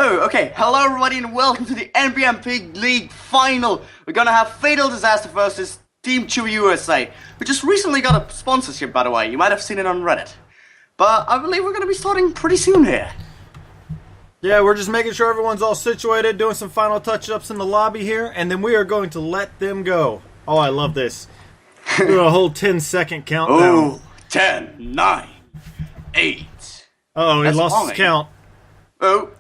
Okay. Hello, everybody, and welcome to the NPNP League Final. We're gonna have Fatal Disaster versus Team Chewy USA. We just recently got a sponsorship, by the way. You might have seen it on Reddit. But I believe we're gonna be starting pretty soon here. Yeah, we're just making sure everyone's all situated, doing some final touch-ups in the lobby here, and then we are going to let them go. Oh, I love this. Doing a whole 10-second countdown. Oh, 10, 9, 8. Uh-oh, he lost his count. Oh,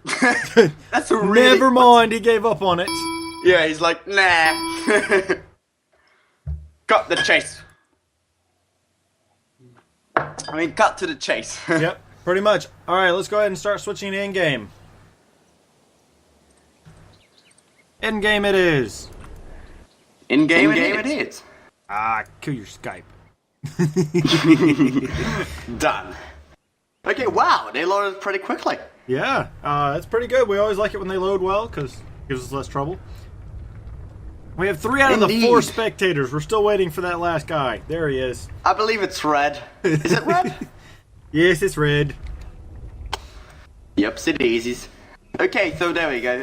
that's a really... Never mind, he gave up on it. Yeah, he's like, nah. Cut the chase. I mean, cut to the chase. Yep, pretty much. Alright, let's go ahead and start switching to in-game. In-game it is. In-game it is. Ah, kill your Skype. Done. Okay, wow, they loaded pretty quickly. Yeah, that's pretty good. We always like it when they load well, because it gives us less trouble. We have 3 out of the 4 spectators. We're still waiting for that last guy. There he is. I believe it's red. Is it red? Yes, it's red. Yep, it daisies. Okay, so there we go.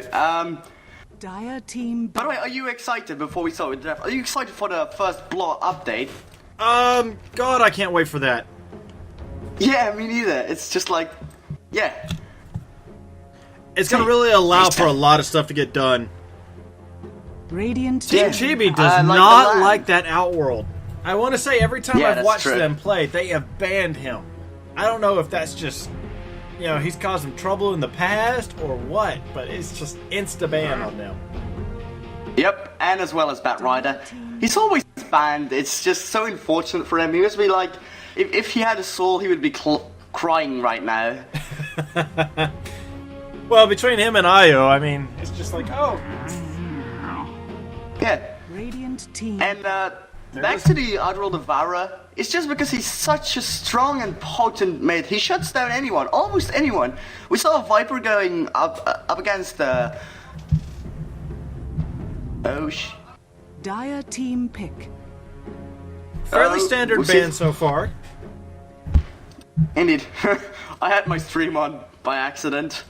Dire team. By the way, are you excited before we start with the draft? Are you excited for the first block update? God, I can't wait for that. Yeah, me neither. It's just like, yeah. It's gonna really allow for a lot of stuff to get done. Radiant Team Chibi does not like that Outworld. I want to say every time I've watched them play, they have banned him. I don't know if that's just, you know, he's caused them trouble in the past or what, but it's just insta-ban on them. Yep, and as well as Bat Rider. He's always banned. It's just so unfortunate for him. He must be like, if he had a soul, he would be crying right now. Well, between him and Io, I mean, it's just like, oh. Yeah. Radiant team. And back to the Admiral Devourer, it's just because he's such a strong and potent mid. He shuts down anyone, almost anyone. We saw a Viper going up against the... Dire team pick. Fairly standard ban so far. Indeed. I had my stream on by accident.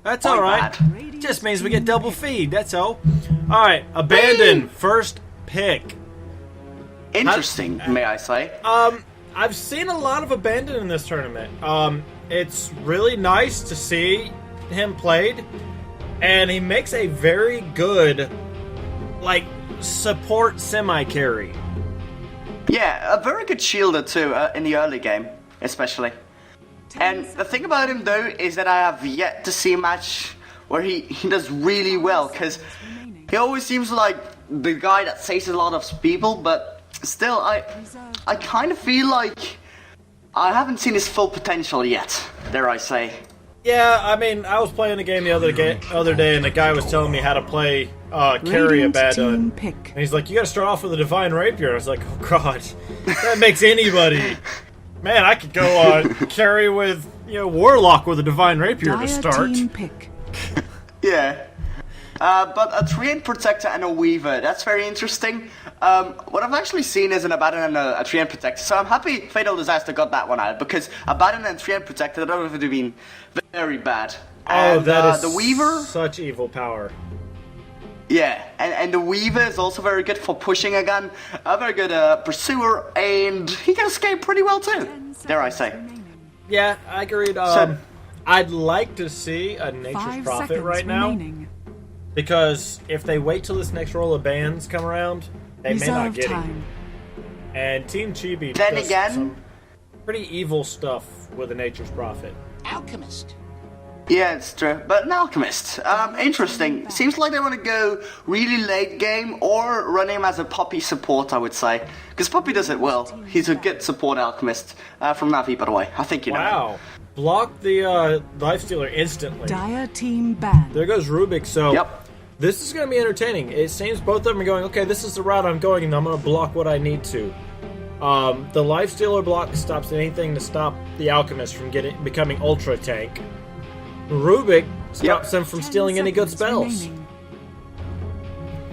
That's alright. Just means we get double feed, that's all. Alright, Abandon, first pick. Interesting, may I say. I've seen a lot of Abandon in this tournament. It's really nice to see him played, and he makes a very good, like, support semi-carry. Yeah, a very good shielder too, in the early game, especially. And the thing about him though is that I have yet to see a match where he does really well, because he always seems like the guy that saves a lot of people, but still I kind of feel like I haven't seen his full potential yet, dare I say. Yeah, I mean, I was playing the game the other day, and the guy was telling me how to play carry Abaddon. And he's like, you gotta start off with a Divine Rapier. And I was like, oh god, that makes anybody. Man, I could go carry with, you know, Warlock with a Divine Rapier to start. Team pick. Yeah. But a Treant Protector and a Weaver, that's very interesting. What I've actually seen is an Abaddon and a Treant Protector, so I'm happy Fatal Disaster got that one out, because Abaddon and Treant Protector, that would have been very bad. And, that is the Weaver, such evil power. Yeah, and the Weaver is also very good for pushing a gun, a very good pursuer, and he can escape pretty well too, dare I say. Yeah, I agreed. I'd like to see a Nature's Prophet right now, because if they wait till this next roll of bans come around, they may not get him. And Team Chibi does some pretty evil stuff with a Nature's Prophet. Alchemist. Yeah, it's true. But an Alchemist, interesting. Seems like they want to go really late game or run him as a Poppy support, I would say. Because Poppy does it well. He's a good support Alchemist. From Navi, by the way. I think you know. Wow. Block the Lifestealer instantly. Dire team ban. There goes Rubik, so yep. This is going to be entertaining. It seems both of them are going, okay, this is the route I'm going, and I'm going to block what I need to. The Lifestealer block stops anything to stop the Alchemist from becoming Ultra Tank. Rubik stops them from stealing any good spells.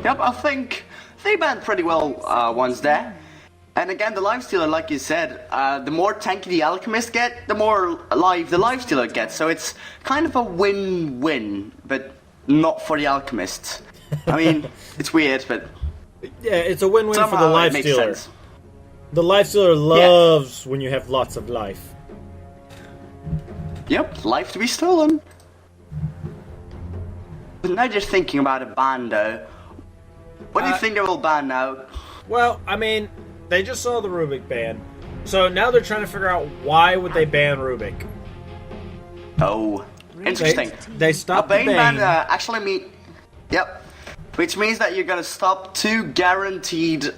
Yep, I think they banned pretty well ones there. And again, the Lifestealer, like you said, the more tanky the Alchemist get, the more alive the Lifestealer gets. So it's kind of a win-win, but not for the Alchemist. I mean, it's weird, but... Yeah, it's a win-win for the Lifestealer. The Lifestealer loves when you have lots of life. Yep, life to be stolen. But now just thinking about a ban, though. What do you think they will ban now? Well, I mean... They just saw the Rubik ban, so now they're trying to figure out why would they ban Rubik. Oh, interesting. They stopped the ban. Actually mean, yep, which means that you're gonna stop 2 guaranteed. You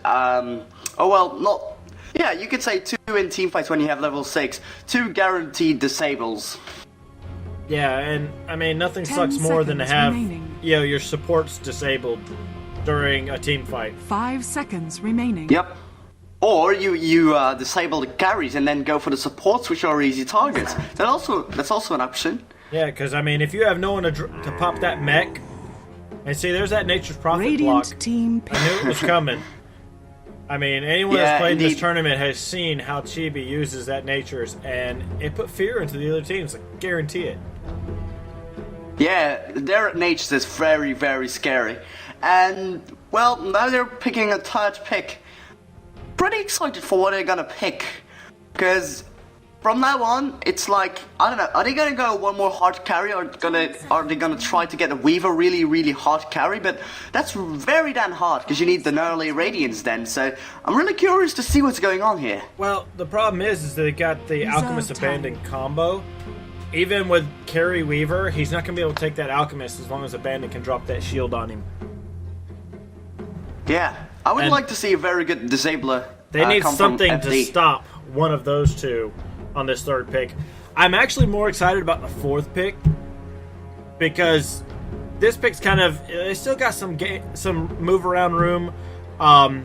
could say 2 in teamfights when you have level 6. 2 guaranteed disables. Yeah, and I mean nothing sucks more than to have your supports disabled during a team fight. 5 seconds remaining. Yep. Or you disable the carries and then go for the supports, which are easy targets. That's also an option. Yeah, because I mean, if you have no one to pop that mech, and see, there's that Nature's Prophet Radiant block. Team I knew it was coming. I mean, anyone that's played this tournament has seen how Chibi uses that Nature's, and it put fear into the other teams. I guarantee it. Yeah, their Nature's is very, very scary. And, well, now they're picking a third pick. Pretty excited for what they're gonna pick, because from now on, it's like, I don't know, are they gonna go one more hard carry, or are they gonna try to get a Weaver really, really hard carry? But that's very damn hard, because you need the gnarly Radiance then, so I'm really curious to see what's going on here. Well, the problem is that they got the Alchemist Abandon combo. Even with carry Weaver, he's not gonna be able to take that Alchemist as long as Abandon can drop that shield on him. Yeah. I would like to see a very good disabler. They need something to stop one of those two on this third pick. I'm actually more excited about the fourth pick because this pick's kind of, they still got some move around room. But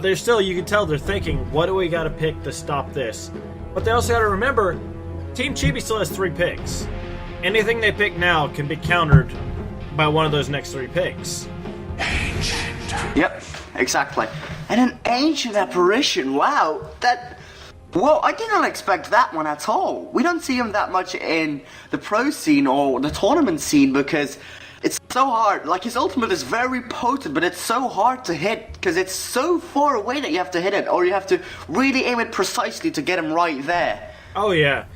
they're still, you can tell they're thinking, what do we got to pick to stop this? But they also got to remember, Team Chibi still has 3 picks. Anything they pick now can be countered by one of those next 3 picks. Yep, exactly. And an Ancient Apparition, wow, well, I did not expect that one at all. We don't see him that much in the pro scene or the tournament scene because it's so hard. Like, his ultimate is very potent, but it's so hard to hit because it's so far away that you have to hit it, or you have to really aim it precisely to get him right there. Oh, yeah.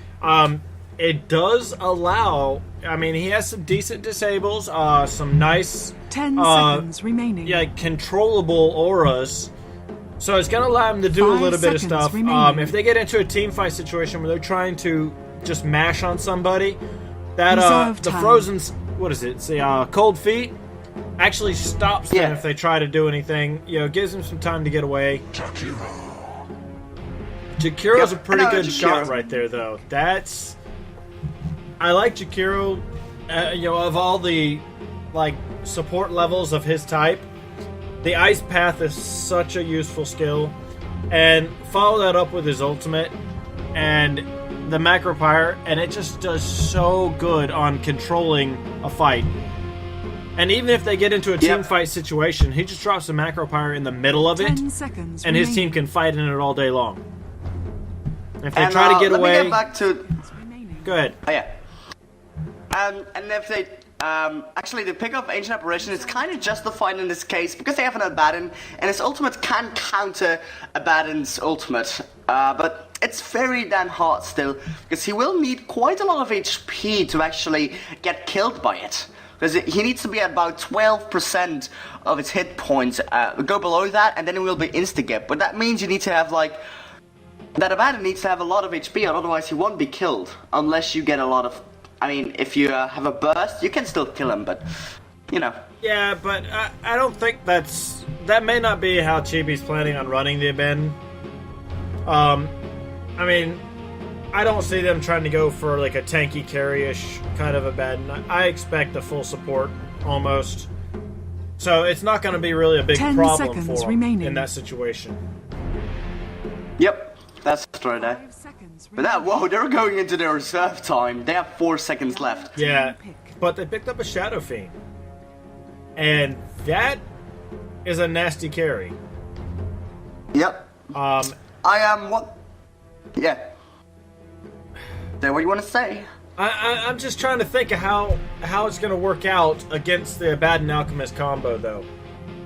It does allow, I mean, he has some decent disables, some nice 10 seconds remaining. Yeah, controllable auras. So it's going to allow him to do a little bit of stuff. If they get into a team fight situation where they're trying to just mash on somebody, that the frozen, what is it? It's the cold feet actually stops them if they try to do anything. You know, gives them some time to get away. Jakiro's a pretty good shot right there, though. I like Jakiro. Of all the support levels of his type, the Ice Path is such a useful skill, and follow that up with his ultimate and the Macro Pyre, and it just does so good on controlling a fight. And even if they get into a team fight situation, he just drops the Macro Pyre in the middle of it, and his team can fight in it all day long. If they try to get away, let me get back to. Go ahead. Oh yeah. And if they actually the pick of Ancient Apparition is kind of justified in this case because they have an Abaddon, and his ultimate can counter Abaddon's ultimate. But it's very damn hard still because he will need quite a lot of HP to actually get killed by it. Because he needs to be at about 12% of its hit points. Go below that, and then it will be insta-gip. But that means you need to have that Abaddon needs to have a lot of HP, otherwise he won't be killed. Unless you get a lot of. I mean, if you have a burst, you can still kill him, but you know. Yeah, but I don't think that may not be how Chibi's planning on running the Abandon. I mean, I don't see them trying to go for a tanky carry-ish kind of Abandon. I expect a full support almost. So it's not going to be really a big problem for him in that situation. Yep. That's right there. But they're going into their reserve time. They have 4 seconds left. Yeah, but they picked up a Shadow Fiend. And that is a nasty carry. Yep. I am what? Yeah. So what do you want to say? I'm just trying to think of how it's going to work out against the Abaddon Alchemist combo, though.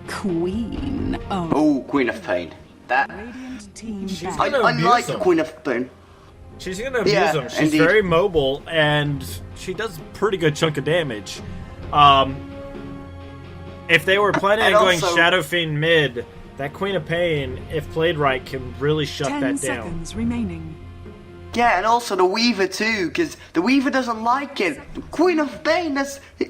Queen of... Oh, Queen of Pain. That... Radiant team I like the Queen of Pain. She's going to abuse them. She's indeed. very mobile, and she does a pretty good chunk of damage. If they were planning on going Shadow Fiend mid, that Queen of Pain, if played right, can really shut that down. 10 seconds remaining. Yeah, and also the Weaver too, because the Weaver doesn't like it. Queen of Pain,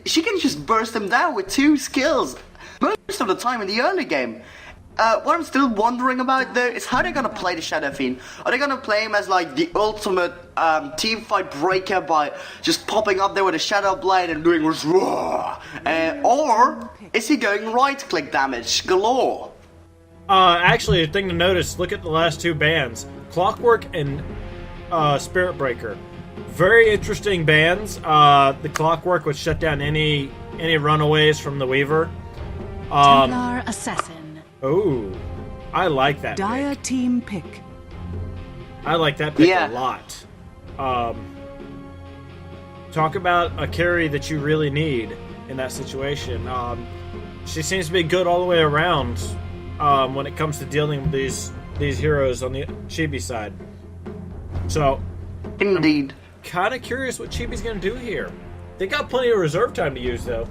she can just burst them down with 2 skills most of the time in the early game. What I'm still wondering about though is how they're gonna play the Shadow Fiend. Are they gonna play him as like the ultimate team fight breaker by just popping up there with a Shadow Blade and doing roar? Or is he going right click damage galore? Actually, a thing to notice, look at the last 2 bands. Clockwork and Spirit Breaker. Very interesting bands. The Clockwork would shut down any runaways from the Weaver. Templar Assassin. Oh, I like that Dire pick. team pick. I like that pick a lot. Talk about a carry that you really need in that situation. She seems to be good all the way around when it comes to dealing with these heroes on the Chibi side. So, Indeed. Kind of curious what Chibi's going to do here. They got plenty of reserve time to use, though.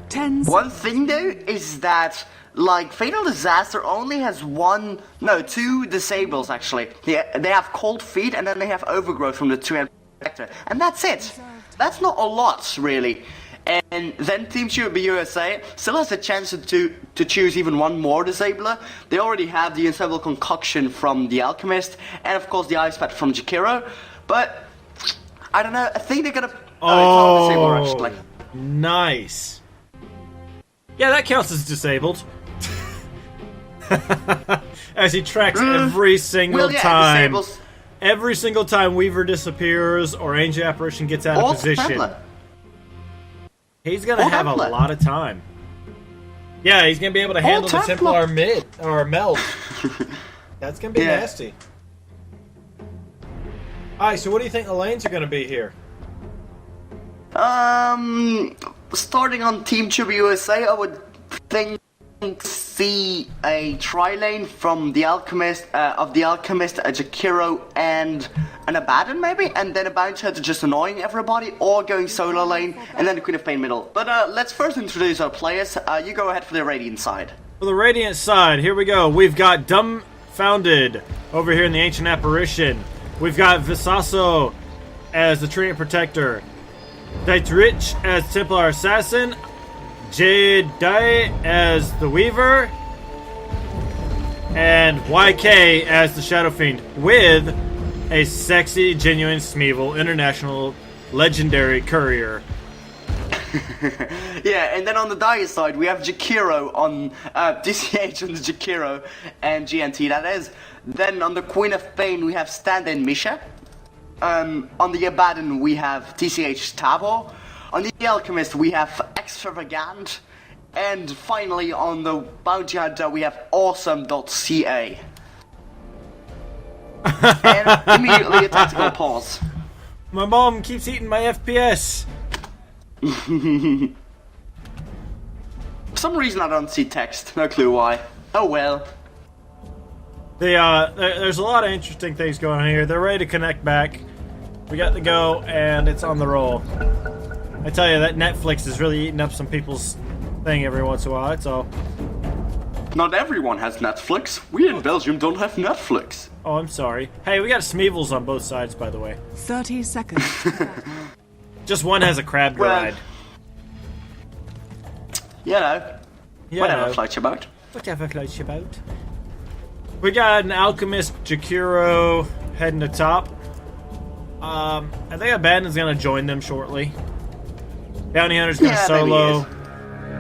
10 One thing though is that like Fatal Disaster only has 2 disables actually. They have Cold Feet and then they have Overgrowth from the 2 Protector, and that's it. That's not a lot really. And then Team USA still has a chance to choose even 1 more disabler. They already have the Insatiable Concoction from the Alchemist, and of course the Ice Pad from Jakiro. But I don't know. I think they're gonna. Oh, it's not disabler actually. Nice. Yeah, that counts as disabled. As he tracks every single time. Disables. Every single time Weaver disappears or Angel Apparition gets out of position. He's going to have a lot of time. Yeah, he's going to be able to handle the Templar mid or meld. That's going to be nasty. Alright, so what do you think the lanes are going to be here? Starting on Team Chibi USA, I would think see a tri-lane from the Alchemist, a Jakiro, and an Abaddon maybe, and then a Bouncer to just annoying everybody, or going solo lane, and then the Queen of Pain middle. But let's first introduce our players. You go ahead for the Radiant side. For the Radiant side, here we go. We've got Dumbfounded over here in the Ancient Apparition. We've got Visaso as the Treant Protector. Dietrich as Templar Assassin, Jedi as the Weaver, and YK as the Shadow Fiend, with a sexy, genuine Smeevil International Legendary Courier. Yeah, and then on the Dire side, we have Jakiro on DCH on the Jakiro and GNT, that is. Then on the Queen of Pain, we have Stand-in Misha. On the Abaddon, we have TCH Tavo. On the Alchemist, we have Extravagant. And finally, on the Bounty Hunter, we have Awesome.ca. And immediately a tactical pause. My mom keeps eating my FPS. For some reason, I don't see text. No clue why. Oh well. There's a lot of interesting things going on here. They're ready to connect back. We got the go, and it's on the roll. I tell you, that Netflix is really eating up some people's thing every once in a while, that's all. Not everyone has Netflix. We in Belgium don't have Netflix. Oh, I'm sorry. Hey, we got Smeevils on both sides, by the way. 30 seconds. Just one has a crab ride. Whatever floats your boat. Whatever floats your boat. We got an Alchemist Jakiro heading to top. I think Abaddon's gonna join them shortly. Bounty Hunter's gonna solo.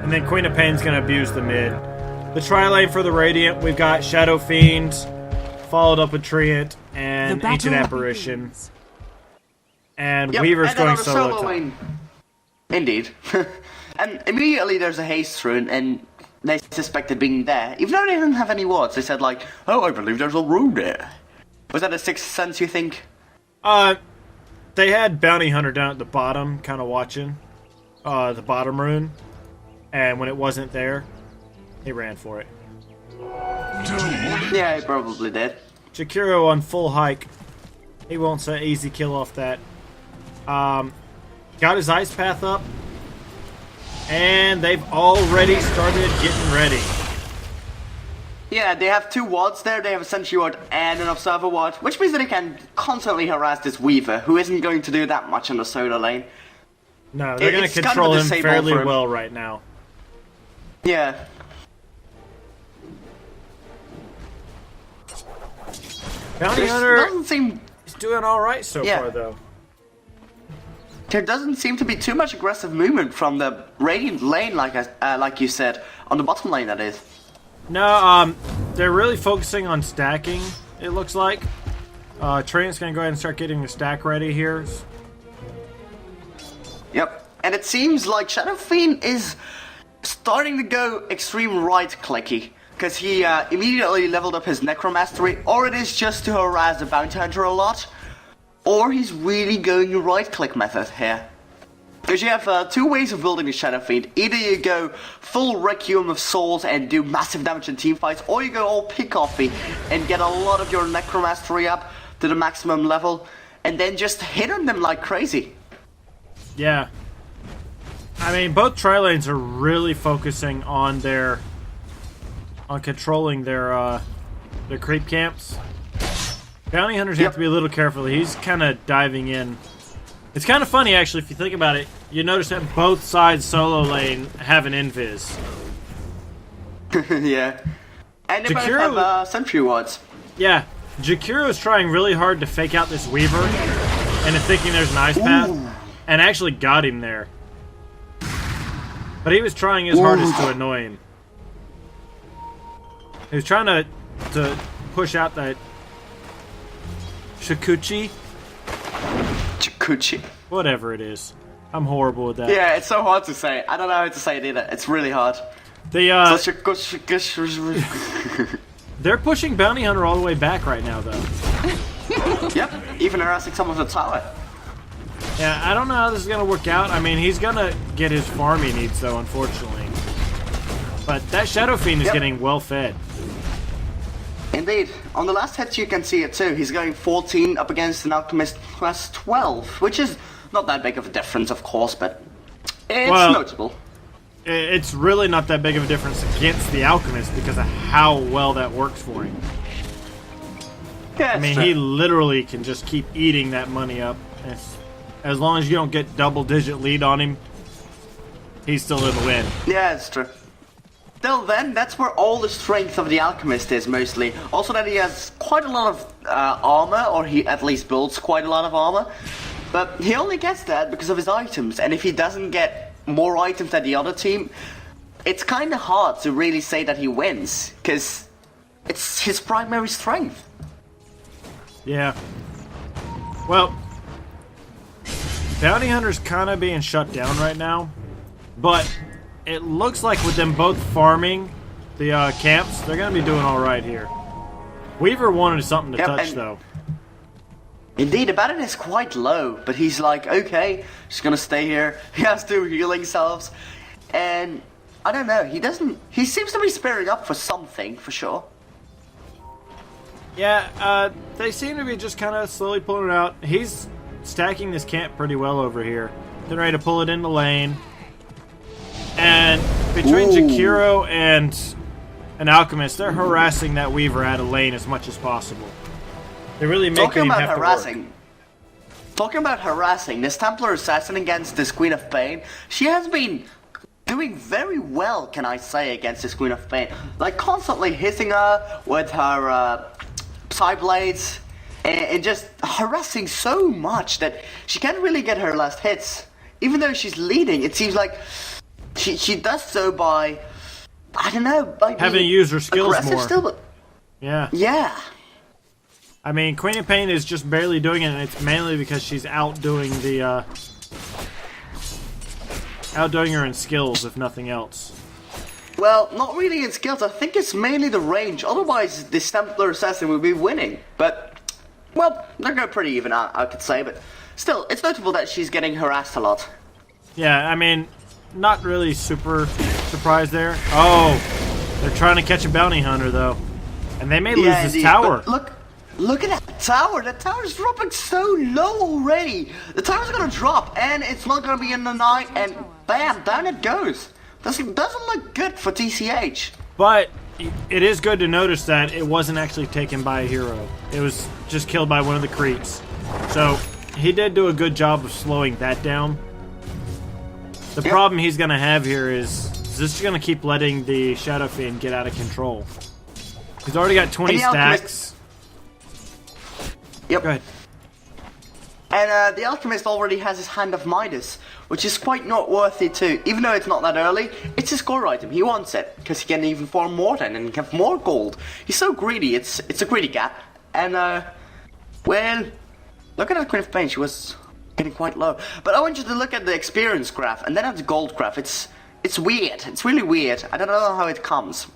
And then Queen of Pain's gonna abuse the mid. The tri-lane for the Radiant, we've got Shadow Fiend, followed up with Treant, and Ancient Apparition. Begins. And Weaver's going solo top. Indeed. And immediately there's a haste rune, and they suspected being there, even though they didn't have any wards. They said like, "Oh, I believe there's a rune there." Was that a sixth sense, you think? They had Bounty Hunter down at the bottom, kind of watching the bottom rune, and when it wasn't there, he ran for it. Yeah, he probably did. Jakiro on full hike. He won't say easy kill off that. Got his ice path up, and they've already started getting ready. Yeah, they have 2 wards there. They have a sentry ward and an observer ward, which means that they can constantly harass this Weaver, who isn't going to do that much on the solar lane. No, they're going to control him fairly well right now. Yeah. Bounty Hunter doesn't seem... is doing alright so far, though. There doesn't seem to be too much aggressive movement from the Radiant lane, like you said. On the bottom lane, that is. No, they're really focusing on stacking, it looks like. Trent's going to go ahead and start getting the stack ready here. Yep. And it seems like Shadow Fiend is starting to go extreme right-clicky. Because he immediately leveled up his Necromastery, or it is just to harass the Bounty Hunter a lot. Or he's really going the right-click method here. Because you have 2 ways of building a Shadow Fiend. Either you go full Requiem of Souls and do massive damage in teamfights, or you go all pick-offy and get a lot of your Necromastery up to the maximum level, and then just hit on them like crazy. Yeah. I mean, both tri-lanes are really focusing on controlling their creep camps. Bounty Hunters have to be a little careful. He's kind of diving in. It's kind of funny, actually, if you think about it. You notice that both sides solo lane have an invis. Yeah. And they both have sentry wards. Yeah. Jakiro's trying really hard to fake out this Weaver and thinking there's an ice path, and actually got him there. But he was trying his hardest to annoy him. He was trying to push out that Shikuchi. Chikuchi. Whatever it is. I'm horrible with that. Yeah, it's so hard to say. I don't know how to say it either. It's really hard. They're pushing Bounty Hunter all the way back right now, though. Yep, even harassing some of the tower. Yeah, I don't know how this is going to work out. I mean, he's going to get his farming needs, though, unfortunately. But that Shadow Fiend is getting well fed. Indeed. On the last hits you can see it too. He's going 14 up against an Alchemist plus 12, which is not that big of a difference, of course, but it's notable. It's really not that big of a difference against the Alchemist because of how well that works for him. Yeah, I mean, he literally can just keep eating that money up. As long as you don't get double-digit lead on him, he's still in the win. Yeah, it's true. Till then, that's where all the strength of the Alchemist is, mostly. Also that he has quite a lot of armor, or he at least builds quite a lot of armor. But he only gets that because of his items, and if he doesn't get more items than the other team, it's kind of hard to really say that he wins, because it's his primary strength. Yeah. Well, Bounty Hunter's kind of being shut down right now, but it looks like with them both farming the camps, they're going to be doing alright here. Weaver wanted something to touch, though. Indeed, Abaddon is quite low, but he's like, okay, just gonna stay here. He has 2 healing salves, and I don't know, he seems to be sparing up for something, for sure. Yeah, they seem to be just kind of slowly pulling it out. He's stacking this camp pretty well over here. They're ready to pull it into lane. And between Jakiro and an Alchemist, they're harassing that Weaver out of lane as much as possible. They're really making him have to work. Talking about harassing, this Templar Assassin against this Queen of Pain, she has been doing very well, can I say, against this Queen of Pain. Like, constantly hitting her with her Psyblades, and just harassing so much that she can't really get her last hits. Even though she's leading, it seems like she does so by, I don't know, by having to use her skills more. Still, but yeah. Yeah. I mean, Queen of Pain is just barely doing it, and it's mainly because she's outdoing her in skills, if nothing else. Well, not really in skills. I think it's mainly the range. Otherwise, the Templar Assassin would be winning. But, well, they're going pretty even, I could say. But still, it's notable that she's getting harassed a lot. Yeah, I mean, not really super surprised there. Oh, they're trying to catch a bounty hunter, though. And they may lose this indeed. tower. But look at that tower. That tower's dropping so low already. The tower's going to drop, and it's not going to be in the night, and bam, down it goes. Doesn't look good for TCH. But it is good to notice that it wasn't actually taken by a hero. It was just killed by one of the creeps. So he did do a good job of slowing that down. The problem he's going to have here is this going to keep letting the Shadow Fiend get out of control. He's already got 20 stacks. Yep. Go ahead. And the Alchemist already has his Hand of Midas, which is quite noteworthy too. Even though it's not that early, it's his core item. He wants it, because he can even farm more then and have more gold. He's so greedy, it's a greedy cat. And, well, look at that Queen of Pain, she was getting quite low. But I want you to look at the experience graph, and then at the gold graph. It's weird, it's really weird. I don't know how it comes.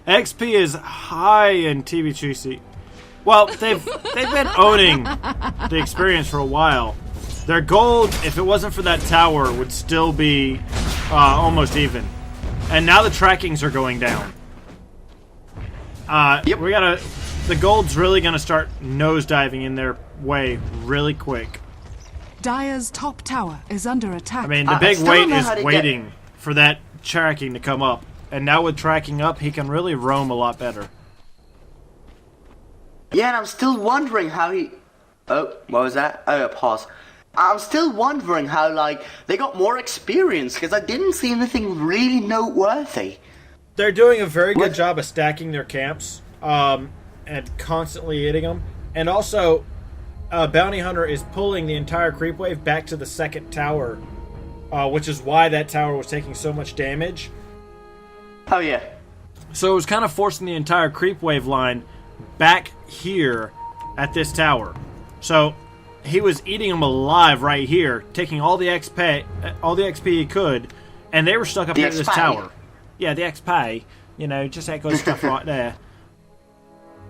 XP is high in TBGC. Well, they've been owning the experience for a while. Their gold, if it wasn't for that tower, would still be almost even. And now the trackings are going down. The gold's really gonna start nosediving in their way really quick. Dire's top tower is under attack. I mean, the big wait is waiting for that tracking to come up. And now with tracking up, he can really roam a lot better. Yeah, and I'm still wondering how he... Oh, what was that? Oh, pause. I'm still wondering how, like, they got more experience, because I didn't see anything really noteworthy. They're doing a very good job of stacking their camps, and constantly hitting them. And also, Bounty Hunter is pulling the entire creep wave back to the second tower, which is why that tower was taking so much damage. Oh, yeah. So it was kind of forcing the entire creep wave line back here at this tower. So he was eating them alive right here, taking all the XP he could, and they were stuck up here at this tower. Yeah, the XP, just that good stuff right there.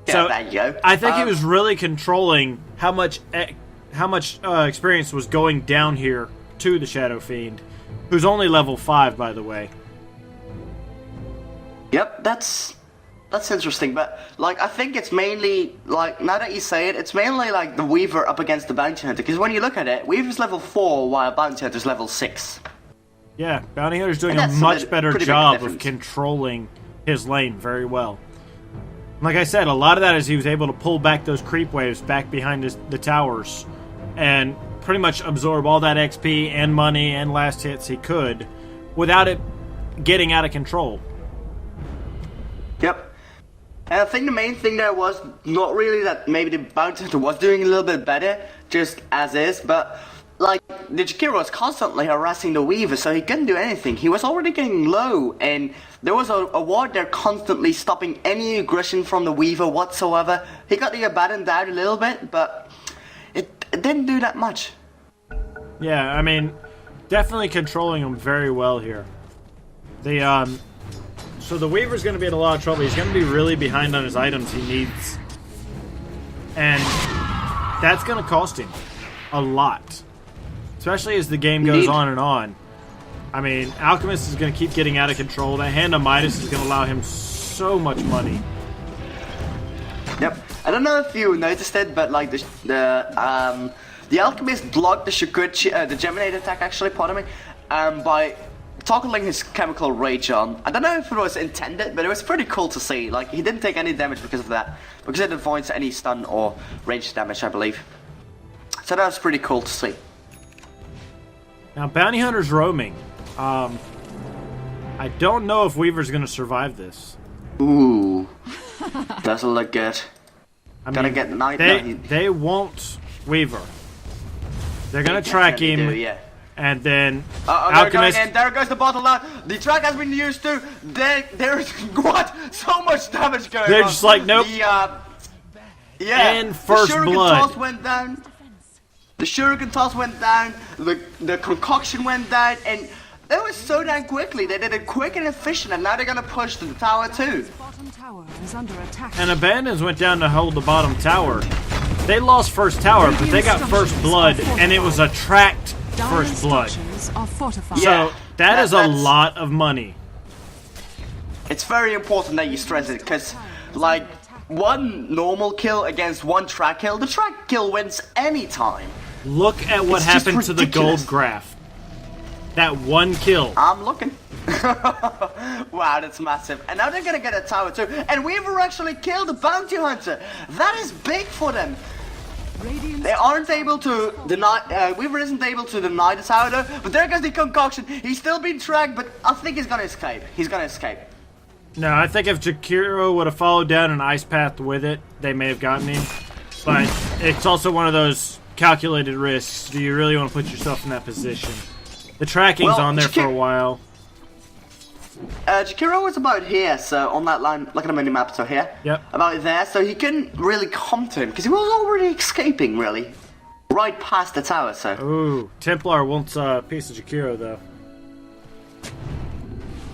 So there you go. I think he was really controlling how much experience was going down here to the Shadow Fiend, who's only level 5, by the way. Yep, that's interesting, but, like, I think it's mainly, like, now that you say it, it's mainly, like, the Weaver up against the Bounty Hunter, because when you look at it, Weaver's level 4, while Bounty Hunter's level 6. Yeah, Bounty Hunter's doing a much better job of controlling his lane very well. Like I said, a lot of that is he was able to pull back those creep waves back behind the towers, and pretty much absorb all that XP and money and last hits he could, without it getting out of control. Yep. And I think the main thing there was not really that maybe the Bounty Hunter was doing a little bit better, just as is, but, like, the Jakiro was constantly harassing the Weaver, so he couldn't do anything. He was already getting low, and there was a ward there constantly stopping any aggression from the Weaver whatsoever. He got the abandoned out a little bit, but it didn't do that much. Yeah, I mean, definitely controlling him very well here. So the Weaver's going to be in a lot of trouble. He's going to be really behind on his items he needs. And that's going to cost him a lot. Especially as the game goes on and on. I mean, Alchemist is going to keep getting out of control. That Hand of Midas is going to allow him so much money. Yep. I don't know if you noticed it, but, like, the Alchemist blocked the Shikuchi, the Geminate attack, actually, pardon me, by toggling his chemical rage on. I don't know if it was intended, but it was pretty cool to see. Like, he didn't take any damage because of that, because it avoids any stun or range damage, I believe. So that was pretty cool to see. Now, Bounty Hunter's roaming. I don't know if Weaver's going to survive this. Ooh. Doesn't look good. Gonna get they won't Weaver. They're going to track him. Yeah. And then Alchemist. And there goes the bottle now. The track has been used to. There's what? So much damage going on. They're just like, nope. Yeah. And first the blood. Toss went down. The Shuriken toss went down. The concoction went down. And That was so damn quickly. They did it quick and efficient, and now they're gonna push the tower too. Bottom tower is under attack. And Abandons went down to hold the bottom tower. They lost first tower, but they got first blood, and it was a tracked first blood. So that is a lot of money. It's very important that you stress it, because, like, one normal kill against one track kill, the track kill wins any time. Look at what happened to the gold graph. That one kill. I'm looking. Wow, that's massive. And now they're gonna get a tower too. And Weaver actually killed a bounty hunter. That is big for them. They aren't able to deny. Weaver isn't able to deny the tower though. But there goes the concoction. He's still being tracked, but I think he's gonna escape. He's gonna escape. No, I think if Jakiro would have followed down an ice path with it, they may have gotten him. But it's also one of those calculated risks. Do you really want to put yourself in that position? The tracking's on there for a while. Jakiro was about here, so on that line, look at the mini-map, so here. Yep. About there, so he couldn't really come to him, because he was already escaping, really. Right past the tower, so. Ooh, Templar wants a piece of Jakiro, though.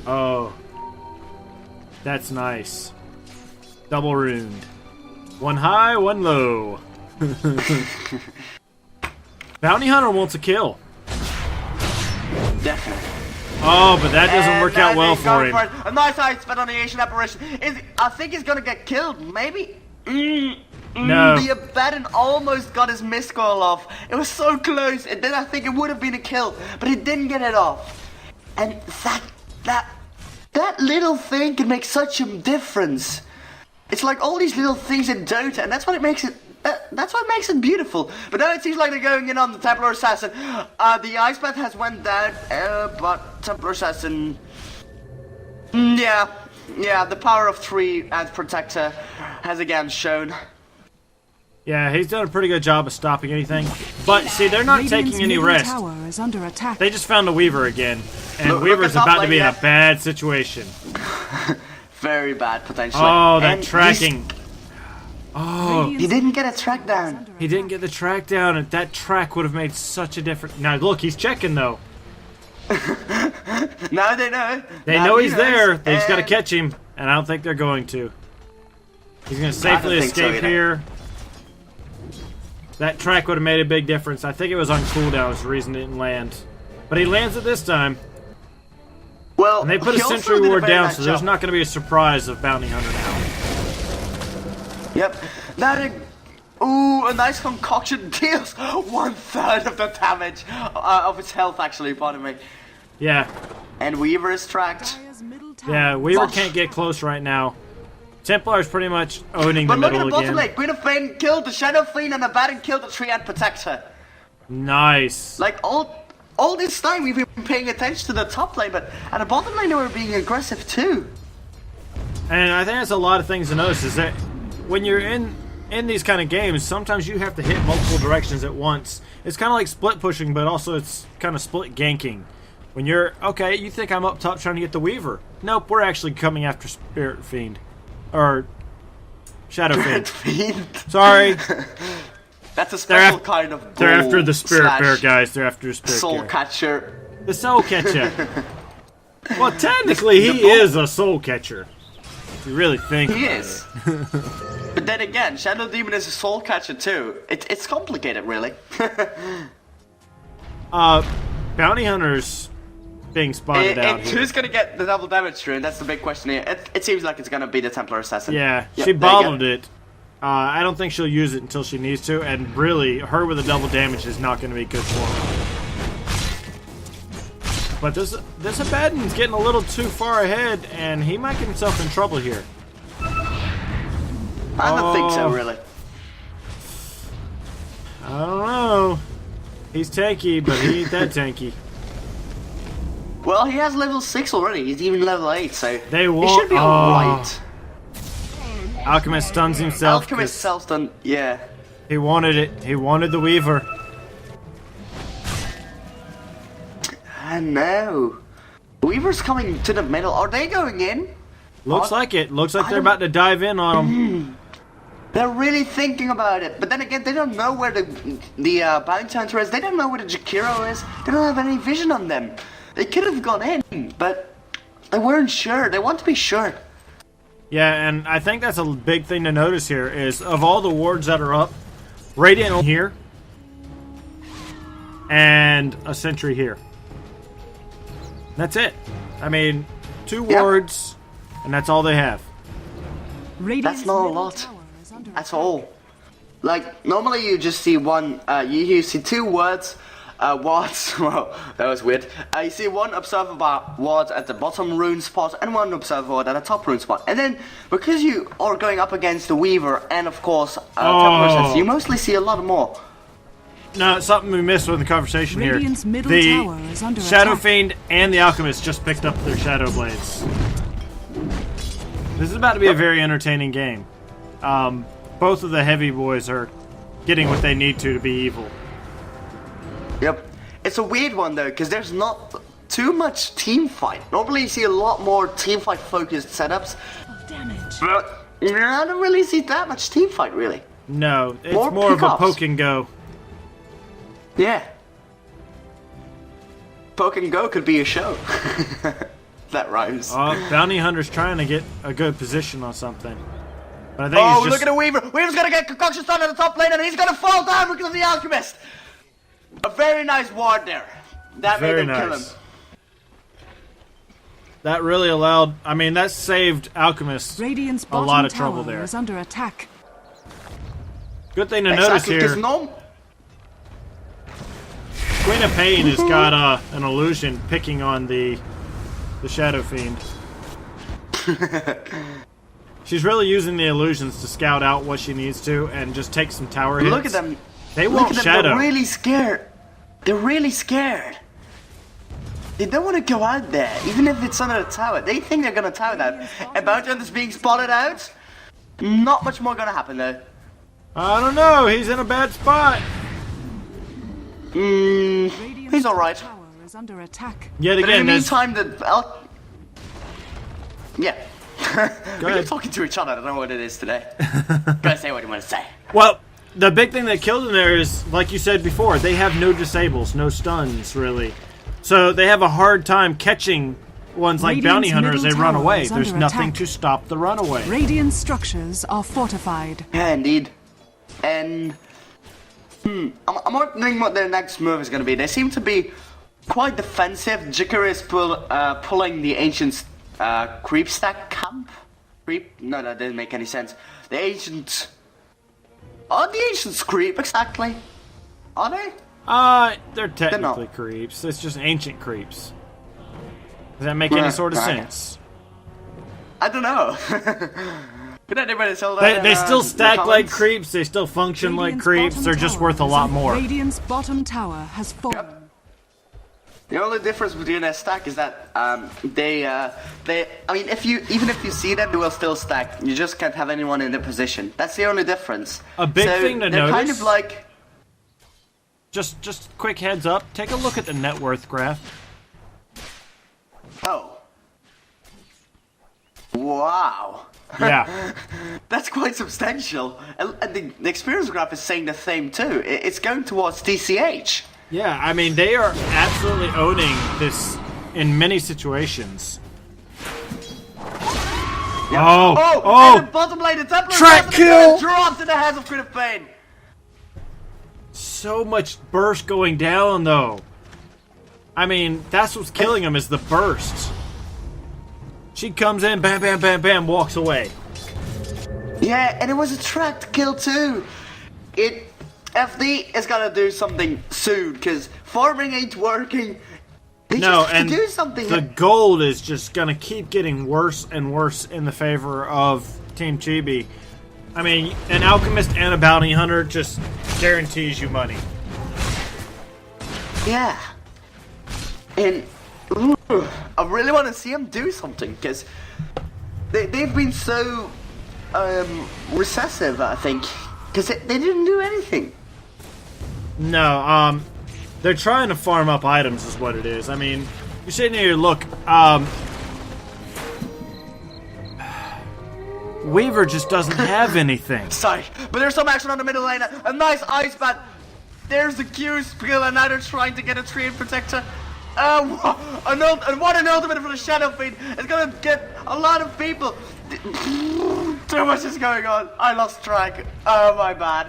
Oh. That's nice. Double runed. One high, one low. Bounty Hunter wants a kill. Definitely. Oh, but that doesn't work out well for him. A nice high spot on the Asian apparition. I think he's gonna get killed, maybe? No. The Abaddon almost got his missed call off. It was so close, and then I think it would have been a kill, but he didn't get it off. And that little thing can make such a difference. It's like all these little things in Dota, and that's what it makes it. That's what makes it beautiful. But now it seems like they're going in on the Templar Assassin. The Ice Path has went down, but Templar Assassin. Yeah, the power of 3 as Protector has again shown. Yeah, he's done a pretty good job of stopping anything. But see, they're not taking any rest. They just found a Weaver again, and Weaver's about to be in a bad situation. Very bad, potentially. Oh, that tracking. Oh, he didn't get a track down. He didn't get the track down, and that track would have made such a difference. Now look, he's checking though. Now they know. They know he's there. They just got to catch him, and I don't think they're going to. He's going to safely escape here. That track would have made a big difference. I think it was on cooldown is the reason it didn't land. But he lands it this time. Well, and they put a sentry ward down, so there's not going to be a surprise of Bounty Hunter now. Yep. Ooh, a nice concoction deals 1/3 of the damage of its health, actually, pardon me. Yeah. And Weaver is tracked. Yeah, Weaver can't get close right now. Templar's pretty much owning the middle again. But look at the bottom lane. Queen of Fane killed the Shadow Fiend and Abaddon killed the Treant Protector. Nice. Like, all this time we've been paying attention to the top lane, but at the bottom lane they were being aggressive too. And I think that's a lot of things to notice, is that when you're in these kind of games, sometimes you have to hit multiple directions at once. It's kind of like split pushing, but also it's kind of split ganking. When you're, okay, you think I'm up top trying to get the Weaver. Nope, we're actually coming after Spirit Fiend. Or Shadow Fiend. Sorry. That's a special kind of goal. They're after the Spirit Bear, guys. They're after the Spirit Soul Bear. Catcher. The Soul Catcher. Well, technically, he is a Soul Catcher. If you really think he about is. it. But then again, Shadow Demon is a Soul Catcher too. It's complicated, really. Bounty Hunters being spotted out here. Who's gonna get the double damage rune? That's the big question here. It seems like it's gonna be the Templar Assassin. Yeah, yep, she bottled it. I don't think she'll use it until she needs to, and really, her with a double damage is not going to be good for her. But this Abaddon's getting a little too far ahead, and he might get himself in trouble here. I don't think so, really. I don't know. He's tanky, but he ain't that tanky. Well, he has level 6 already. He's even level 8, so he should be alright. Alchemist stuns himself. Alchemist self-stun, yeah. He wanted it. He wanted the Weaver. I know. Weaver's coming to the middle. Are they going in? Looks like it. Looks like they're about to dive in on him. They're really thinking about it. But then again, they don't know where the bounty hunter is. They don't know where the Jakiro is. They don't have any vision on them. They could have gone in, but they weren't sure. They want to be sure. Yeah, and I think that's a big thing to notice here is of all the wards that are up, Radiant here, and a sentry here. That's it. I mean, 2 wards, and that's all they have. That's not a lot at all. Like, normally you just see one, you see 2 wards, wards, well, that was weird. You see 1 observer ward at the bottom rune spot, and 1 observer ward at the top rune spot. And then, because you are going up against the Weaver, and of course, Templars, you mostly see a lot more. No, something we missed with the conversation here. The Shadow Fiend and the Alchemist just picked up their Shadow Blades. This is about to be a very entertaining game. Both of the heavy boys are getting what they need to be evil. Yep. It's a weird one though, because there's not too much team fight. Normally you see a lot more team fight focused setups. But I don't really see that much team fight really. No, it's more of a poke and go. Yeah. Poke and go could be a show. That rhymes. Bounty Hunter's trying to get a good position on something. But I think he's just... look at the Weaver! Weaver's gonna get Concoction Stun at the top lane and he's gonna fall down because of the Alchemist! A very nice ward there. That made him kill him. That really allowed... I mean, that saved Alchemist a lot of trouble there. Is under attack. Good thing to notice here. Queen of Pain has got an illusion picking on the Shadow Fiend. She's really using the illusions to scout out what she needs to and just take some tower hits. Look at them. They won't shadow. They're really scared. They're really scared. They don't want to go out there, even if it's under a tower. They think they're going to tower that. And Bounty Hunter's being spotted out. Not much more going to happen though. I don't know. He's in a bad spot. He's alright. Under attack. Yet again, but in the meantime, yeah. We're talking to each other. I don't know what it is today. Gotta say what you want to say. Well, the big thing that killed him there is, like you said before, they have no disables, no stuns, really. So they have a hard time catching ones like Bounty Hunter as they run away. There's nothing to stop the runaway. Radiant structures are fortified. Yeah, indeed. And I'm wondering what their next move is going to be. They seem to be quite defensive. Jikari is pulling the Ancient's creep stack camp. Creep? No, that didn't make any sense. The Ancient... Are the Ancients creep, exactly? Are they? They're technically creeps. It's just ancient creeps. Does that make any sort of sense? I don't know. Could anybody tell that? They still stack like creeps. They still function like creeps. They're just worth a lot more. Radiant's bottom tower has fallen. Yep. The only difference between their stack is that I mean, even if you see them, they will still stack. You just can't have anyone in their position. That's the only difference. A big thing to they're notice. Kind of like. Just quick heads up. Take a look at the net worth graph. Oh. Wow. Yeah. That's quite substantial. And the experience graph is saying the same too. It's going towards TCH. Yeah, I mean, they are absolutely owning this in many situations. Yeah. Oh! And the bottom lane, the Templar track kill! Dropped in the hands of Queen of Pain. So much burst going down, though. I mean, that's what's killing him is the burst. She comes in, bam, bam, bam, bam, walks away. Yeah, and it was a tracked kill too. FD is gonna do something soon, because farming ain't working. They just have to do something. The gold is just gonna keep getting worse and worse in the favor of Team Chibi. I mean, an Alchemist and a Bounty Hunter just guarantees you money. Yeah. And I really want to see them do something, because they've been so recessive, I think, because they didn't do anything. No, they're trying to farm up items is what it is. I mean, you're sitting here, look, Weaver just doesn't have anything. Sorry, but there's some action on the middle lane. A nice ice bat. There's the Q skill, and now they're trying to get a tree protector. what an ultimate for the Shadow Fiend! It's gonna get a lot of people. Too much is going on. I lost track. Oh my bad.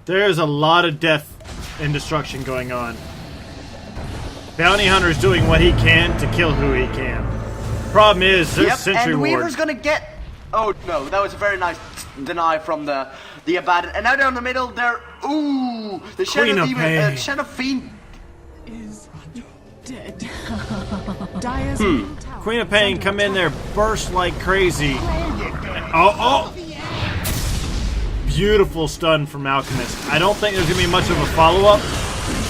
There's a lot of death and destruction going on. Bounty Hunter's doing what he can to kill who he can. Problem is, there's Sentry and Ward. Weaver's gonna get. Oh no, that was a very nice deny from the Abaddon. And now down the middle, there. Ooh, the Shadow Fiend is dead. Dire's Queen of Pain come in there, burst like crazy. Oh! Beautiful stun from Alchemist. I don't think there's gonna be much of a follow-up.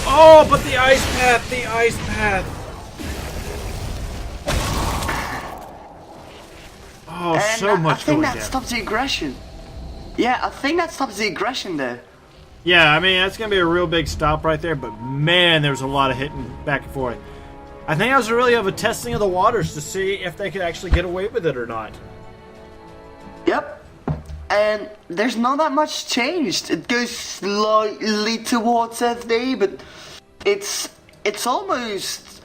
Oh, but the ice path. Oh, and so much going down. I think that stops the aggression. Yeah, I think that stops the aggression there. Yeah, I mean, that's going to be a real big stop right there, but man, there's a lot of hitting back and forth. I think that was really of a testing of the waters to see if they could actually get away with it or not. Yep. And there's not that much changed. It goes slightly towards FD, but it's almost...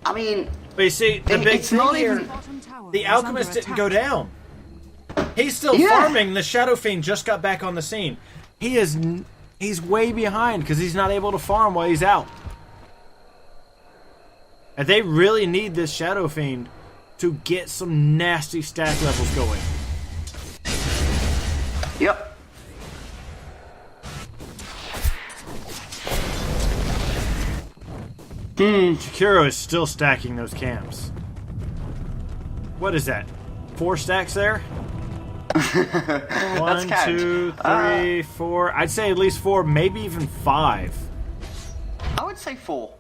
I mean... But you see, the big thing here, the Alchemist didn't go down. He's still farming. The Shadow Fiend just got back on the scene. He's way behind because he's not able to farm while he's out. And they really need this Shadow Fiend to get some nasty stack levels going. Yep. Chikiro is still stacking those camps. What is that? 4 stacks there? 1, 2, 3, 4. I'd say at least 4, maybe even 5. I would say 4.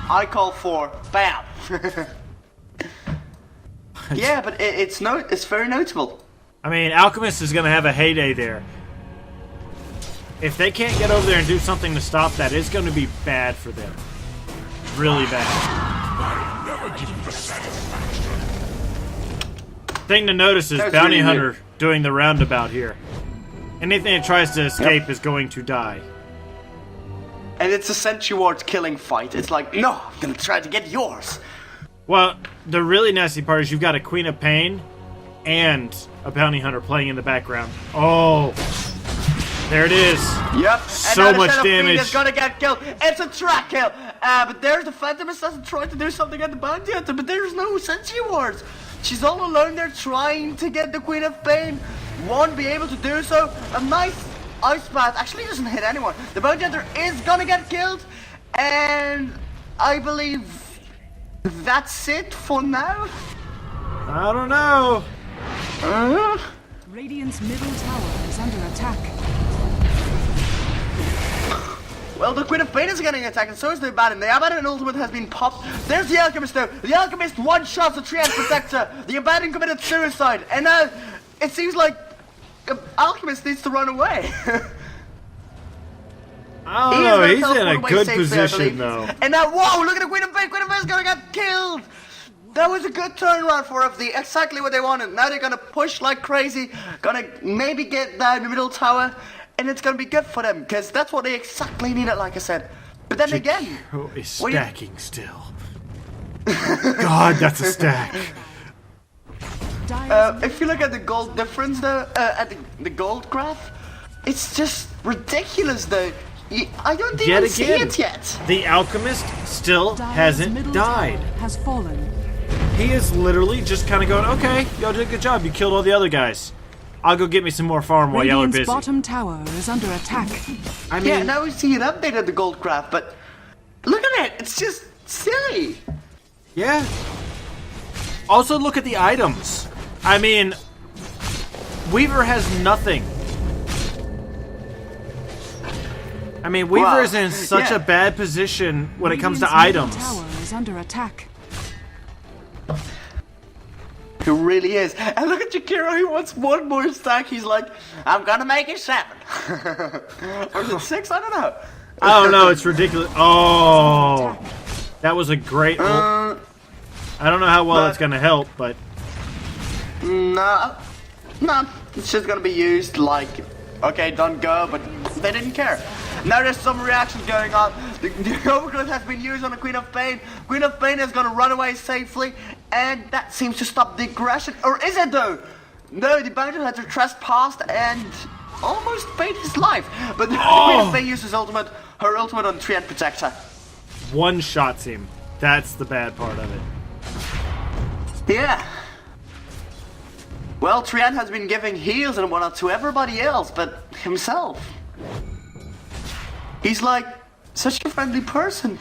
I call 4. Bam. Yeah, but it's very notable. I mean, Alchemist is going to have a heyday there. If they can't get over there and do something to stop that, it's going to be bad for them. Really bad. Thing to notice is Bounty Hunter doing the roundabout here. Anything that tries to escape is going to die. And it's a Sentry Ward killing fight. It's like, no, I'm going to try to get yours. Well, the really nasty part is you've got a Queen of Pain and a Bounty Hunter playing in the background. Oh, there it is. Yep. So much damage. Is gonna get killed. It's a track kill. But there's the Phantom Assassin trying to do something at the Bounty Hunter, but there's no Sentry Wards. She's all alone there trying to get the Queen of Pain. Won't be able to do so. A nice ice bath actually doesn't hit anyone. The Bounty Hunter is gonna get killed, and I believe that's it for now. I don't know. Radiant's middle tower is under attack. Well, the Queen of Pain is getting attacked, and so is the Abaddon. The Abaddon ultimate has been popped. There's the Alchemist, though. The Alchemist one-shots the Triad Protector. The Abaddon committed suicide, and now it seems like Alchemist needs to run away. I don't know. He's in a good position, though. And now, whoa! Look at the Queen of Pain. Queen of Pain is gonna get killed. That was a good turnaround for FD. Exactly what they wanted. Now they're gonna push like crazy. Gonna maybe get down the middle tower. And it's going to be good for them, because that's what they exactly needed, like I said. But then again... Chikiro is stacking still. God, that's a stack. If you look at the gold difference, though, at the gold graph, it's just ridiculous, though. I don't even see it yet. The Alchemist still hasn't died. Has fallen. He is literally just kind of going, okay, y'all did a good job. You killed all the other guys. I'll go get me some more farm while y'all are busy. Bottom tower is under attack. I mean, yeah, now we see it updated the gold graph, but look at it. It's just silly. Yeah. Also, look at the items. I mean, Weaver has nothing. I mean, Weaver is in such a bad position when it comes to items. Tower is under attack. It really is. And look at Chikiro, he wants one more stack. He's like, I'm gonna make it 7. Or is it 6? I don't know. I don't know, it's ridiculous. Oh, that was a great ult. I don't know how well that's gonna help, but... No, it's just gonna be used like, okay, don't go, but they didn't care. Now there's some reaction going on. The overgrowth has been used on the Queen of Pain. Queen of Pain is gonna run away safely, and that seems to stop the aggression. Or is it though? No, the bounty hunter trespassed and almost paid his life. But the Queen of Pain uses her ultimate on Treant Protector. One shots him. That's the bad part of it. Yeah. Well, Treant has been giving heals and whatnot to everybody else, but himself. He's like such a friendly person.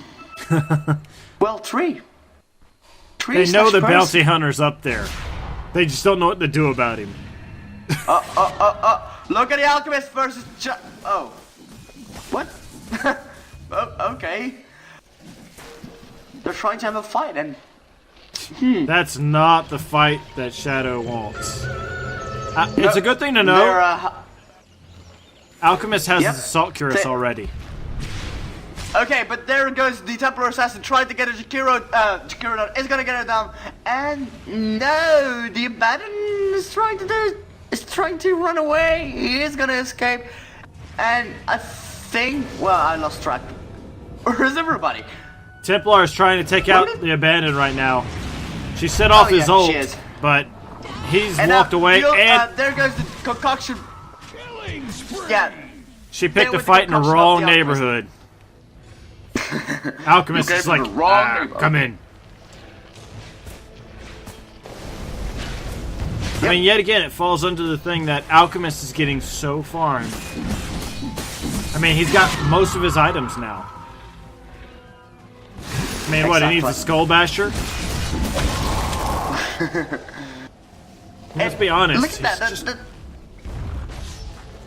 Well, Tree. They know the bounty hunter's up there. They just don't know what to do about him. Look at the Alchemist versus oh. What? Oh, okay. They're trying to have a fight and... That's not the fight that Shadow wants. It's a good thing to know. Alchemist has his Assault Cuirass already. Okay, but there goes the Templar Assassin trying to get a Jakiro down. Is gonna get her down. And no, the Abaddon is trying to run away. He is gonna escape. And I think, well, I lost track. Where's everybody? Templar is trying to take out the Abandoned right now. She set off his ult, but he's walked away, and there goes the concoction. Yeah. She picked a fight in the wrong neighborhood. Alchemist is like, come in. Yep. I mean, yet again, it falls under the thing that Alchemist is getting so farmed. I mean, he's got most of his items now. I mean, what, he needs a Skull Basher? Let's be honest. Look at that.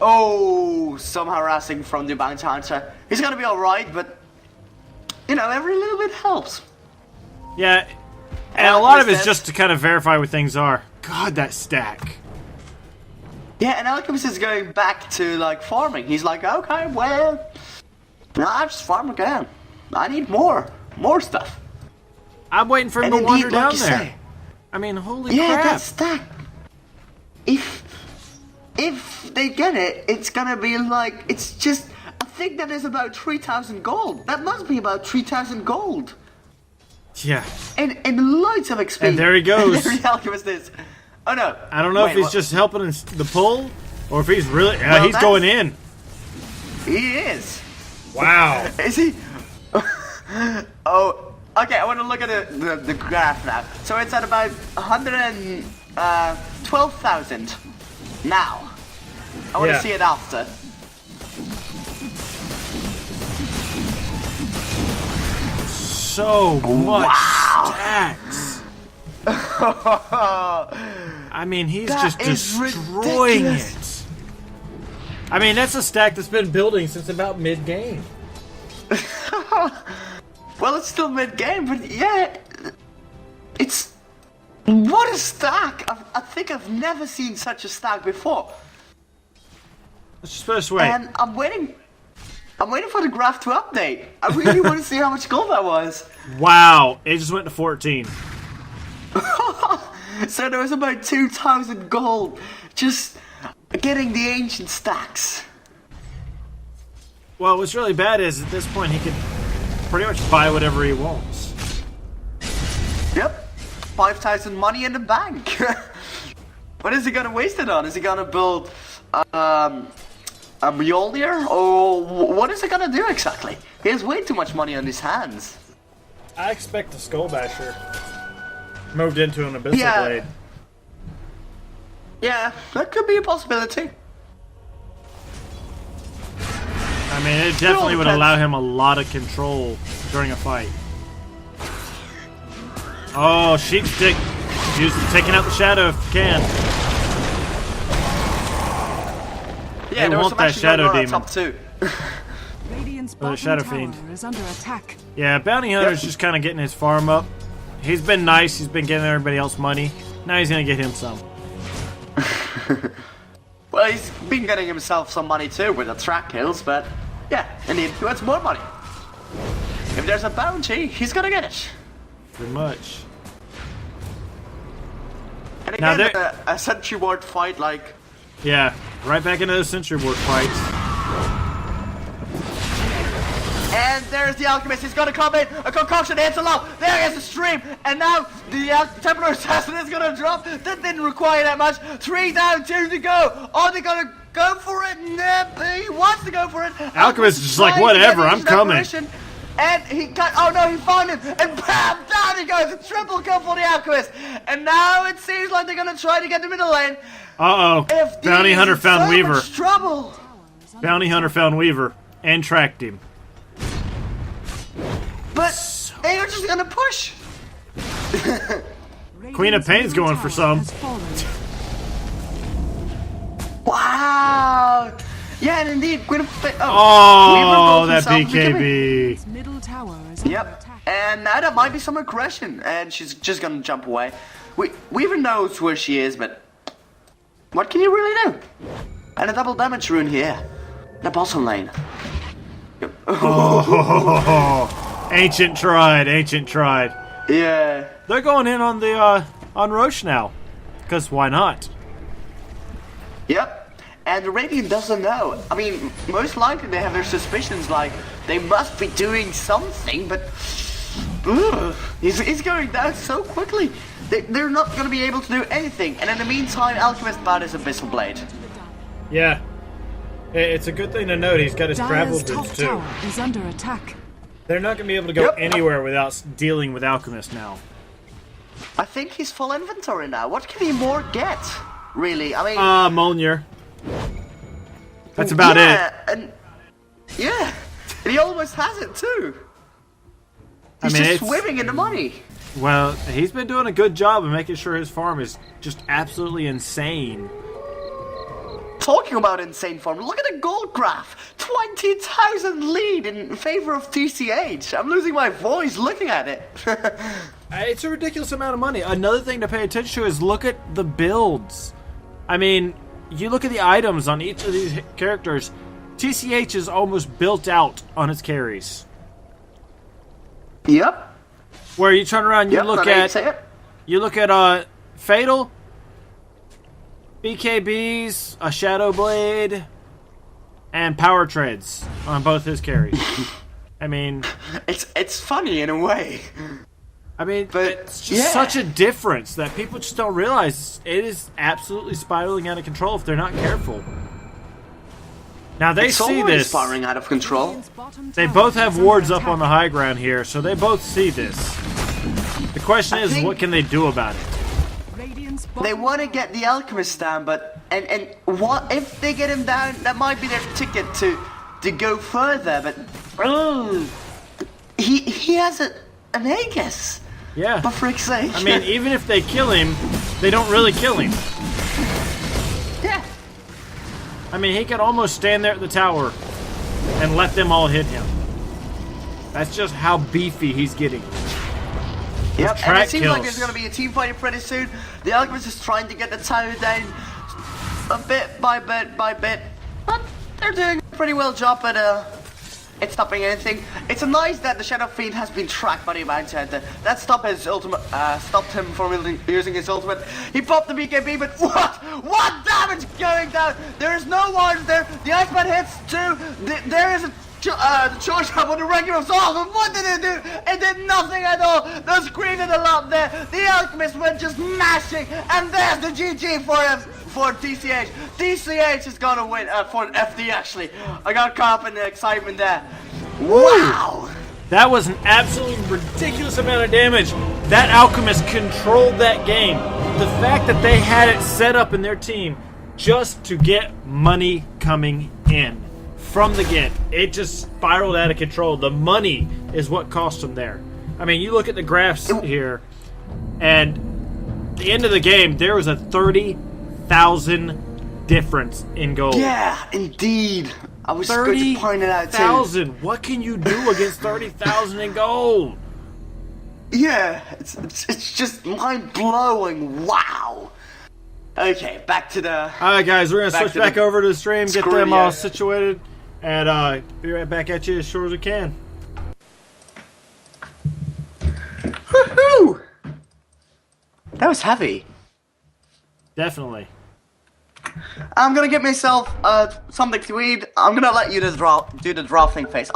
Oh, some harassing from the bounty hunter. He's gonna be alright, but, you know, every little bit helps. Yeah, and a lot of it's just to kind of verify what things are. God, that stack. Yeah, and Alchemist is going back to, like, farming. He's like, okay, well, I'll just farm again. I need more stuff. I'm waiting for him to wander down there. I mean, holy crap. Yeah, that stack. If they get it, it's gonna be like, it's just, I think that is about 3,000 gold. That must be about 3,000 gold. Yeah. And loads of XP. And there he goes. There the Alchemist is. Oh no. I don't know if he's just helping in the pull, or if he's really, he's going in. He is. Wow. Is he? Oh, okay, I want to look at the graph now. So it's at about 112,000 now. I want to see it after. So much stacks. I mean, he's just destroying it. I mean, that's a stack that's been building since about mid-game. Well, it's still mid-game, but yeah, it's... What a stack! I think I've never seen such a stack before. Let's just put it this way. And I'm waiting for the graph to update. I really want to see how much gold that was. Wow, it just went to 14. So there was about 2,000 gold just getting the ancient stacks. Well, what's really bad is at this point he could pretty much buy whatever he wants. Yep, 5,000 money in the bank. What is he gonna waste it on? Is he gonna build a Mjolnir? Or what is he gonna do exactly? He has way too much money on his hands. I expect the Skull Basher moved into an Abyssal Blade. Yeah, that could be a possibility. I mean, it definitely would allow him a lot of control during a fight. Oh, Sheep Stick. Taking out the Shadow if you can. Yeah, they want that Shadow Demon. Top two. The Shadow Fiend is under attack. Yeah, Bounty Hunter's just kind of getting his farm up. He's been nice. He's been getting everybody else money. Now he's going to get him some. Well, he's been getting himself some money too with the track kills, but yeah, indeed, he wants more money. If there's a bounty, he's gonna get it. Pretty much. And again, a Sentry Ward fight, like... Yeah, right back into those Sentry Ward fights. And there's the Alchemist. He's gonna come in. A concoction hits a low. There is the stream. And now the Templar Assassin is gonna drop. That didn't require that much. 3 down, 2 to go. Are they gonna go for it? No, he wants to go for it. Alchemist is just like, whatever, I'm coming. And he got, oh no, he found him. And bam, down he goes. A triple kill for the Alchemist. And now it seems like they're gonna try to get the middle lane. Uh-oh. Bounty Hunter found Weaver. Trouble. Bounty Hunter found Weaver and tracked him. But they are just gonna push. Queen of Pain's going for some. Wow. Yeah, and indeed, Queen of Pain. Oh, that BKB. Yep. And now there might be some aggression, and she's just gonna jump away. Weaver knows where she is, but what can you really do? And a double damage rune here. The bottom lane. Oh, Ancient tried. Ancient tried. Yeah. They're going in on the on Roche now, because why not? Yep. And the Radiant doesn't know. I mean, most likely they have their suspicions, like they must be doing something, but he's going down so quickly. They're not going to be able to do anything. And in the meantime, Alchemist bought his Abyssal Blade. Yeah. It's a good thing to note he's got his travel Dire's top boots too. tower is under attack. They're not going to be able to go anywhere without dealing with Alchemist now. I think he's full inventory now. What can he more get? Really? I mean... Mjolnir. That's about it. And he almost has it too. He's it's just swimming in the money. Well, he's been doing a good job of making sure his farm is just absolutely insane. Talking about insane farm, look at the gold graph. 20,000 lead in favor of TCH. I'm losing my voice looking at it. It's a ridiculous amount of money. Another thing to pay attention to is look at the builds. I mean, you look at the items on each of these characters, TCH is almost built out on its carries. Yep. Where you turn around, you look at Fatal, BKBs, a Shadow Blade, and Power Treads on both his carries. I mean, it's funny in a way. I mean, but it's just such a difference that people just don't realize. It is absolutely spiraling out of control if they're not careful. Now they see this. Spiraling out of control. They both have wards up on the high ground here, so they both see this. The question is, what can they do about it? They want to get the Alchemist down, but and what if they get him down? That might be their ticket to go further. But he has an Aegis. Yeah. For frick's sake. I mean, even if they kill him, they don't really kill him. Yeah. I mean, he could almost stand there at the tower and let them all hit him. That's just how beefy he's getting. Yep, and it seems like there's going to be a team fighting pretty soon. The Alchemist is trying to get the tower down a bit by bit by bit. But they're doing a pretty well job at it's stopping anything. It's nice that the Shadow Fiend has been tracked by the Bounty Hunter. That stopped him from using his ultimate. He popped the BKB, but what damage going down? There is no wards there. The Iceman hits too. There is a charge up on the regular assault, but what did it do? It did nothing at all. The screen did a lot there. The Alchemist went just mashing, and there's the GG for him. For TCH. TCH is gonna win for FD actually. I got caught up in the excitement there. Wow! That was an absolutely ridiculous amount of damage. That Alchemist controlled that game. The fact that they had it set up in their team just to get money coming in from the get, it just spiraled out of control. The money is what cost them there. I mean, you look at the graphs here, and at the end of the game, there was a 30,000 difference in gold. Yeah, indeed. I was going to point it out too. 30,000. What can you do against 30,000 in gold? Yeah, it's just mind blowing. Wow. Okay, back to the. All right, guys, we're gonna switch back over to the stream, get them all situated, and be right back at you as short as we can. Woohoo! That was heavy. Definitely. I'm gonna get myself something to eat. I'm gonna let you do the drafting phase.